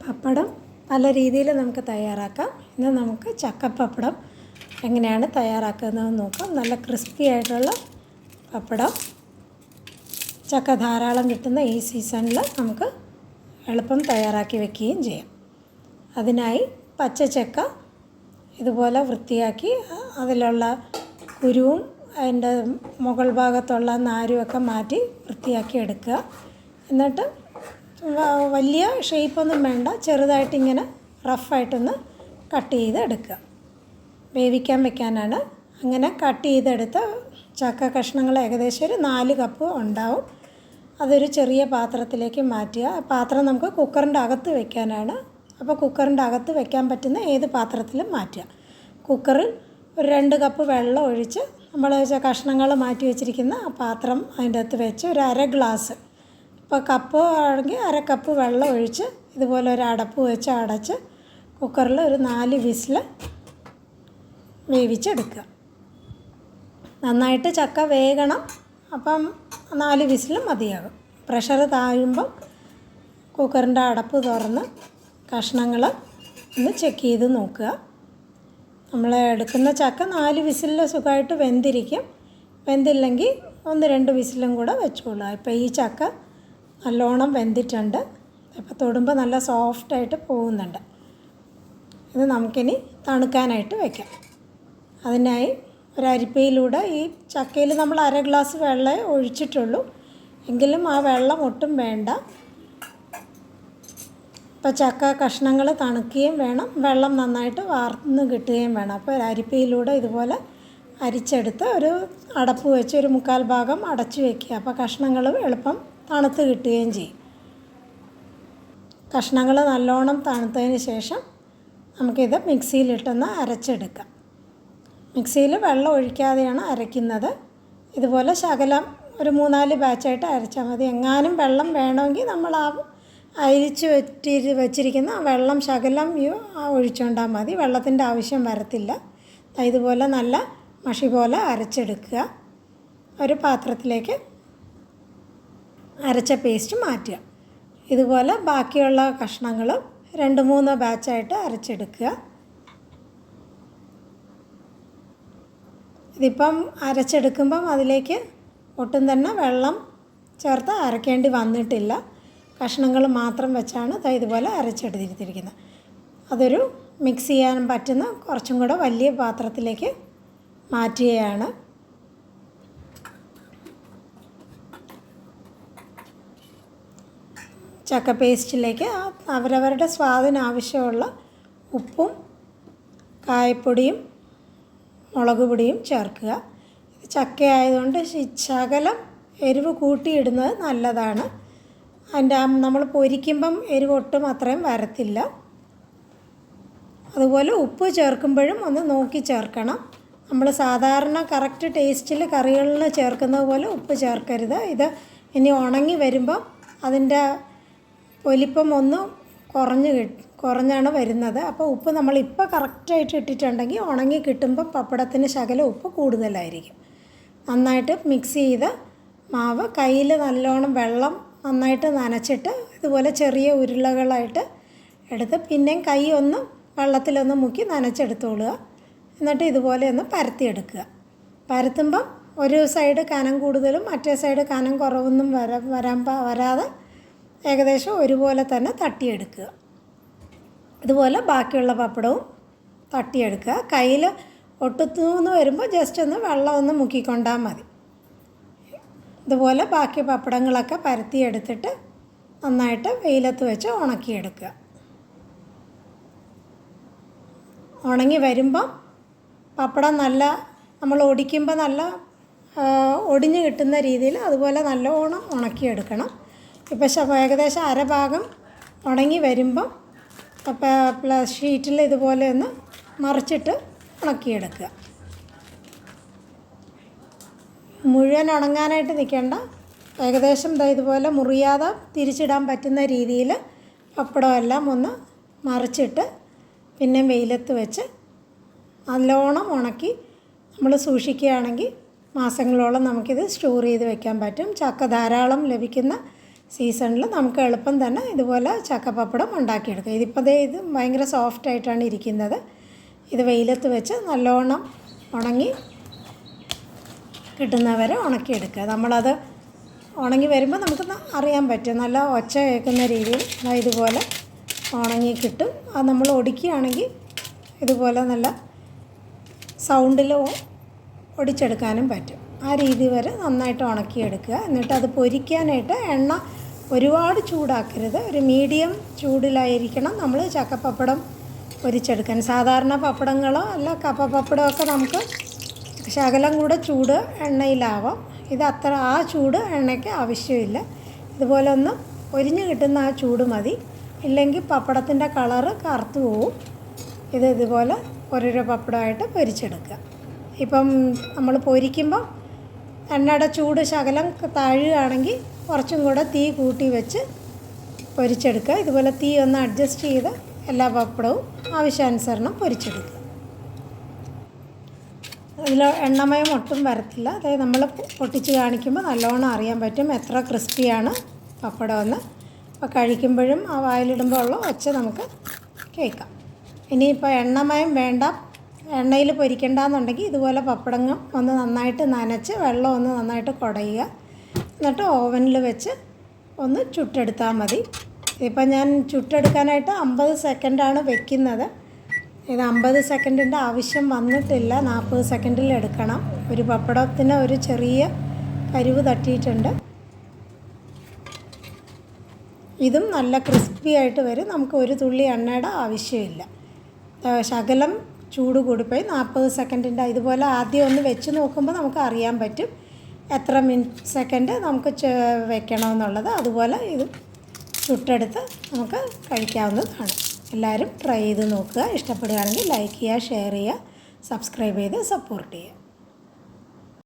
പപ്പടം പല രീതിയിൽ നമുക്ക് തയ്യാറാക്കാം. ഇന്ന് നമുക്ക് ചക്കപ്പപ്പടം എങ്ങനെയാണ് തയ്യാറാക്കുന്നതെന്ന് നോക്കാം. നല്ല ക്രിസ്പി ആയിട്ടുള്ള പപ്പടം, ചക്ക ധാരാളം കിട്ടുന്ന ഈ സീസണിൽ നമുക്ക് എളുപ്പം തയ്യാറാക്കി വയ്ക്കുകയും ചെയ്യാം. അതിനായി പച്ചച്ചക്ക ഇതുപോലെ വൃത്തിയാക്കി അതിലുള്ള കുരുവും അതിൻ്റെ മുകൾ ഭാഗത്തുള്ള നാരുമൊക്കെ മാറ്റി വൃത്തിയാക്കി എടുക്കുക. എന്നിട്ട് വലിയ ഷേപ്പൊന്നും വേണ്ട, ചെറുതായിട്ടിങ്ങനെ റഫായിട്ടൊന്ന് കട്ട് ചെയ്ത് എടുക്കുക. വേവിക്കാൻ വെക്കാനാണ്. അങ്ങനെ കട്ട് ചെയ്തെടുത്ത ചക്ക കഷ്ണങ്ങൾ ഏകദേശം ഒരു 4 കപ്പ് ഉണ്ടാവും. അതൊരു ചെറിയ പാത്രത്തിലേക്ക് മാറ്റുക. പാത്രം നമുക്ക് കുക്കറിൻ്റെ അകത്ത് വെക്കാനാണ്. അപ്പോൾ കുക്കറിൻ്റെ അകത്ത് വെക്കാൻ പറ്റുന്ന ഏത് പാത്രത്തിലും മാറ്റുക. കുക്കറിൽ ഒരു 2 കപ്പ് വെള്ളം ഒഴിച്ച് നമ്മൾ കഷ്ണങ്ങൾ മാറ്റി വെച്ചിരിക്കുന്ന ആ പാത്രം അതിൻ്റെ അകത്ത് വെച്ച് ഒരു അര ഗ്ലാസ്, ഇപ്പോൾ കപ്പ് ആണെങ്കിൽ അര കപ്പ് വെള്ളം ഒഴിച്ച് ഇതുപോലെ ഒരു അടപ്പ് വെച്ച് അടച്ച് കുക്കറിൽ ഒരു 4 വിസിൽ വേവിച്ചെടുക്കുക. നന്നായിട്ട് ചക്ക വേകണം. അപ്പം 4 വിസിൽ മതിയാകും. പ്രഷർ താഴുമ്പം കുക്കറിൻ്റെ അടപ്പ് തുറന്ന് കഷ്ണങ്ങൾ ഒന്ന് ചെക്ക് ചെയ്ത് നോക്കുക. നമ്മൾ എടുക്കുന്ന ചക്ക 4 വിസിലിൽ സുഖമായിട്ട് വെന്തിരിക്കും. വെന്തില്ലെങ്കിൽ 1-2 വിസിലും കൂടെ വെച്ചോളൂ. ഇപ്പോൾ ഈ ചക്ക നല്ലോണം വെന്തിട്ടുണ്ട്. ഇപ്പോൾ തൊടുമ്പോൾ നല്ല സോഫ്റ്റായിട്ട് പോകുന്നുണ്ട്. ഇത് നമുക്കിനി തണുക്കാനായിട്ട് വയ്ക്കാം. അതിനായി ഒരു അരിപ്പയിലൂടെ ഈ ചക്കയിൽ നമ്മൾ അര ഗ്ലാസ് വെള്ളമേ ഒഴിച്ചിട്ടുള്ളൂ, എങ്കിലും ആ വെള്ളം ഒട്ടും വേണ്ട. ഇപ്പോൾ ചക്ക കഷ്ണങ്ങൾ തണുക്കുകയും വേണം, വെള്ളം നന്നായിട്ട് വാർന്ന് കിട്ടുകയും വേണം. അപ്പോൾ ഒരു അരിപ്പയിലൂടെ ഇതുപോലെ അരിച്ചെടുത്ത് ഒരു അടപ്പ് വെച്ച് ഒരു 1/4 ഭാഗം അടച്ചു വയ്ക്കുക. അപ്പോൾ കഷ്ണങ്ങൾ എളുപ്പം തണുത്ത് കിട്ടുകയും ചെയ്യും. കഷ്ണങ്ങൾ നല്ലോണം തണുത്തതിന് ശേഷം നമുക്കിത് മിക്സിയിലിട്ടൊന്ന് അരച്ചെടുക്കാം. മിക്സിയിൽ വെള്ളം ഒഴിക്കാതെയാണ് അരയ്ക്കുന്നത്. ഇതുപോലെ ശകലം ഒരു 3-4 ബാച്ചായിട്ട് അരച്ചാൽ മതി. എങ്ങാനും വെള്ളം വേണമെങ്കിൽ നമ്മൾ ആ അരിച്ച് വെച്ചിരിക്കുന്ന വെള്ളം ശകലം ഒഴിച്ചുകൊണ്ടാൽ മതി. വെള്ളത്തിൻ്റെ ആവശ്യം വരത്തില്ല. ഇതുപോലെ നല്ല മഷി പോലെ അരച്ചെടുക്കുക. ഒരു പാത്രത്തിലേക്ക് അരച്ച പേസ്റ്റ് മാറ്റുക. ഇതുപോലെ ബാക്കിയുള്ള കഷ്ണങ്ങളും 2-3 ബാച്ചായിട്ട് അരച്ചെടുക്കുക. ഇതിപ്പം അരച്ചെടുക്കുമ്പം അതിലേക്ക് ഒട്ടും തന്നെ വെള്ളം ചേർത്ത് അരയ്ക്കേണ്ടി വന്നിട്ടില്ല. കഷ്ണങ്ങൾ മാത്രം വെച്ചാണ് ഇതുപോലെ അരച്ചെടുത്തിരിക്കുന്നത്. അതൊരു മിക്സ് ചെയ്യാൻ പറ്റുന്ന കുറച്ചും കൂടെ വലിയ പാത്രത്തിലേക്ക് മാറ്റുകയാണ്. ചക്ക പേസ്റ്റിലേക്ക് അവരവരുടെ സ്വാദിന് ആവശ്യമുള്ള ഉപ്പും കായപ്പൊടിയും മുളക് പൊടിയും ചേർക്കുക. ചക്ക ആയതുകൊണ്ട് ശകലം എരിവ് കൂട്ടിയിടുന്നത് നല്ലതാണ്. അതിൻ്റെ നമ്മൾ പൊരിക്കുമ്പം എരിവ് ഒട്ടും അത്രയും വരത്തില്ല. അതുപോലെ ഉപ്പ് ചേർക്കുമ്പോഴും ഒന്ന് നോക്കി ചേർക്കണം. നമ്മൾ സാധാരണ കറക്റ്റ് ടേസ്റ്റിൽ കറികളിൽ ചേർക്കുന്നത് പോലെ ഉപ്പ് ചേർക്കരുത്. ഇത് ഇനി ഉണങ്ങി വരുമ്പം അതിൻ്റെ വലിപ്പം ഒന്ന് കുറഞ്ഞാണ് വരുന്നത്. അപ്പോൾ ഉപ്പ് നമ്മളിപ്പോൾ കറക്റ്റായിട്ട് ഇട്ടിട്ടുണ്ടെങ്കിൽ ഉണങ്ങി കിട്ടുമ്പോൾ പപ്പടത്തിന് ശകലം ഉപ്പ് കൂടുതലായിരിക്കും. നന്നായിട്ട് മിക്സ് ചെയ്ത് മാവ് കയ്യിൽ നല്ലോണം വെള്ളം നന്നായിട്ട് നനച്ചിട്ട് ഇതുപോലെ ചെറിയ ഉരുളകളായിട്ട് എടുത്ത് പിന്നെയും കൈ ഒന്ന് വെള്ളത്തിലൊന്ന് മുക്കി നനച്ചെടുത്തോളുക. എന്നിട്ട് ഇതുപോലെ ഒന്ന് പരത്തിയെടുക്കുക. പരത്തുമ്പം ഒരു സൈഡ് കനം കൂടുതലും മറ്റേ സൈഡ് കനം കുറവൊന്നും വരാതെ ഏകദേശം ഒരുപോലെ തന്നെ തട്ടിയെടുക്കുക. ഇതുപോലെ ബാക്കിയുള്ള പപ്പടവും തട്ടിയെടുക്കുക. കയ്യിൽ ഒട്ടുത്തൂന്ന് വരുമ്പോൾ ജസ്റ്റ് ഒന്ന് വെള്ളം ഒന്ന് മുക്കിക്കൊണ്ടാൽ മതി. ഇതുപോലെ ബാക്കി പപ്പടങ്ങളൊക്കെ പരത്തിയെടുത്തിട്ട് നന്നായിട്ട് വെയിലത്ത് വെച്ച് ഉണക്കിയെടുക്കുക. ഉണങ്ങി വരുമ്പം പപ്പടം നല്ല നമ്മൾ ഒടിക്കുമ്പോൾ നല്ല ഒടിഞ്ഞ് കിട്ടുന്ന രീതിയിൽ അതുപോലെ നല്ലോണം ഉണക്കിയെടുക്കണം. ഇപ്പം ഏകദേശം അര ഭാഗം ഉണങ്ങി വരുമ്പം ഷീറ്റിൽ ഇതുപോലെ ഒന്ന് മറിച്ചിട്ട് ഉണക്കിയെടുക്കുക. മുഴുവൻ ഉണങ്ങാനായിട്ട് നിൽക്കേണ്ട. ഏകദേശം ഇതുപോലെ മുറിയാതെ തിരിച്ചിടാൻ പറ്റുന്ന രീതിയിൽ പപ്പടമെല്ലാം ഒന്ന് മറിച്ചിട്ട് പിന്നെ വെയിലത്ത് വെച്ച് നല്ലോണം ഉണക്കി നമ്മൾ സൂക്ഷിക്കുകയാണെങ്കിൽ മാസങ്ങളോളം നമുക്കിത് സ്റ്റോർ ചെയ്ത് വെക്കാൻ പറ്റും. ചക്ക ധാരാളം ലഭിക്കുന്ന സീസണിൽ നമുക്ക് എളുപ്പം തന്നെ ഇതുപോലെ ചക്കപ്പപ്പടം ഉണ്ടാക്കിയെടുക്കാം. ഇത് ഭയങ്കര സോഫ്റ്റായിട്ടാണ് ഇരിക്കുന്നത്. ഇത് വെയിലത്ത് വെച്ച് നല്ലോണം ഉണങ്ങി കിട്ടുന്നവരെ ഉണക്കിയെടുക്കുക. നമ്മളത് ഉണങ്ങി വരുമ്പോൾ നമുക്ക് അറിയാൻ പറ്റും, നല്ല ഒച്ച കേൾക്കുന്ന രീതിയിൽ ഇതുപോലെ ഉണങ്ങി കിട്ടും. അത് നമ്മൾ ഒടിക്കുകയാണെങ്കിൽ ഇതുപോലെ നല്ല സൗണ്ടിൽ ഒടിച്ചെടുക്കാനും പറ്റും. ആ രീതി വരെ നന്നായിട്ട് ഉണക്കിയെടുക്കുക. എന്നിട്ട് അത് പൊരിക്കാനായിട്ട് എണ്ണ ഒരുപാട് ചൂടാക്കരുത്, ഒരു മീഡിയം ചൂടിലായിരിക്കണം നമ്മൾ ചക്കപ്പപ്പടം പൊരിച്ചെടുക്കാൻ. സാധാരണ പപ്പടങ്ങളോ അല്ല കപ്പ പപ്പടമൊക്കെ നമുക്ക് ശകലം കൂടെ ചൂട് എണ്ണയിലാവാം. ഇത് ആ ചൂട് എണ്ണയ്ക്ക് ആവശ്യമില്ല. ഇതുപോലെ ഒന്ന് പൊരിഞ്ഞ് കിട്ടുന്ന ആ ചൂട് മതി. ഇല്ലെങ്കിൽ പപ്പടത്തിൻ്റെ കളറ് കറുത്തു പോവും. ഇതുപോലെ ഓരോരോ പപ്പടമായിട്ട് പൊരിച്ചെടുക്കുക. ഇപ്പം നമ്മൾ പൊരിക്കുമ്പം എണ്ണയുടെ ചൂട് ശകലം താഴുകയാണെങ്കിൽ കുറച്ചും കൂടെ തീ കൂട്ടി വെച്ച് പൊരിച്ചെടുക്കുക. ഇതുപോലെ തീ ഒന്ന് അഡ്ജസ്റ്റ് ചെയ്ത് എല്ലാ പപ്പടവും ആവശ്യാനുസരണം പൊരിച്ചെടുക്കുക. അതിൽ എണ്ണമയം ഒട്ടും വരത്തില്ല. അതായത് നമ്മൾ പൊട്ടിച്ച് കാണിക്കുമ്പോൾ നല്ലോണം അറിയാൻ പറ്റും എത്ര ക്രിസ്പിയാണ് പപ്പടമെന്ന്. അപ്പോൾ കഴിക്കുമ്പോഴും ആ വായിലിടുമ്പോൾ ഉള്ള ഒച്ച നമുക്ക് കേൾക്കാം. ഇനിയിപ്പോൾ എണ്ണമയം വേണ്ട, എണ്ണയിൽ പൊരിക്കണ്ടെന്നുണ്ടെങ്കിൽ ഇതുപോലെ പപ്പടങ്ങൾ ഒന്ന് നന്നായിട്ട് നനച്ച് വെള്ളം ഒന്ന് നന്നായിട്ട് കുടയുക. എന്നിട്ട് ഓവനിൽ വെച്ച് ഒന്ന് ചുട്ടെടുത്താൽ മതി. ഇപ്പം ഞാൻ ചുട്ടെടുക്കാനായിട്ട് 50 സെക്കൻഡാണ് വെക്കുന്നത്. ഇത് 50 സെക്കൻഡിൻ്റെ ആവശ്യം വന്നിട്ടില്ല, 40 സെക്കൻഡിൽ എടുക്കണം. ഒരു പപ്പടത്തിന് ഒരു ചെറിയ കരിവ് തട്ടിയിട്ടുണ്ട്. ഇതും നല്ല ക്രിസ്പി ആയിട്ട് വരും. നമുക്ക് ഒരു തുള്ളി എണ്ണയുടെ ആവശ്യമില്ല. ശകലം ചൂട് കൂടിപ്പോയി 40 സെക്കൻഡിൻ്റെ ഇതുപോലെ ആദ്യം ഒന്ന് വെച്ച് നോക്കുമ്പോൾ നമുക്ക് അറിയാൻ പറ്റും എത്ര സെക്കൻഡ് നമുക്ക് വെക്കണമെന്നുള്ളത്. അതുപോലെ ഇത് ചുട്ടെടുത്ത് നമുക്ക് കഴിക്കാവുന്നതാണ്. എല്ലാവരും ട്രൈ ചെയ്ത് നോക്കുക. ഇഷ്ടപ്പെടുകയാണെങ്കിൽ ലൈക്ക് ചെയ്യുക, ഷെയർ ചെയ്യുക, സബ്സ്ക്രൈബ് ചെയ്ത് സപ്പോർട്ട് ചെയ്യുക.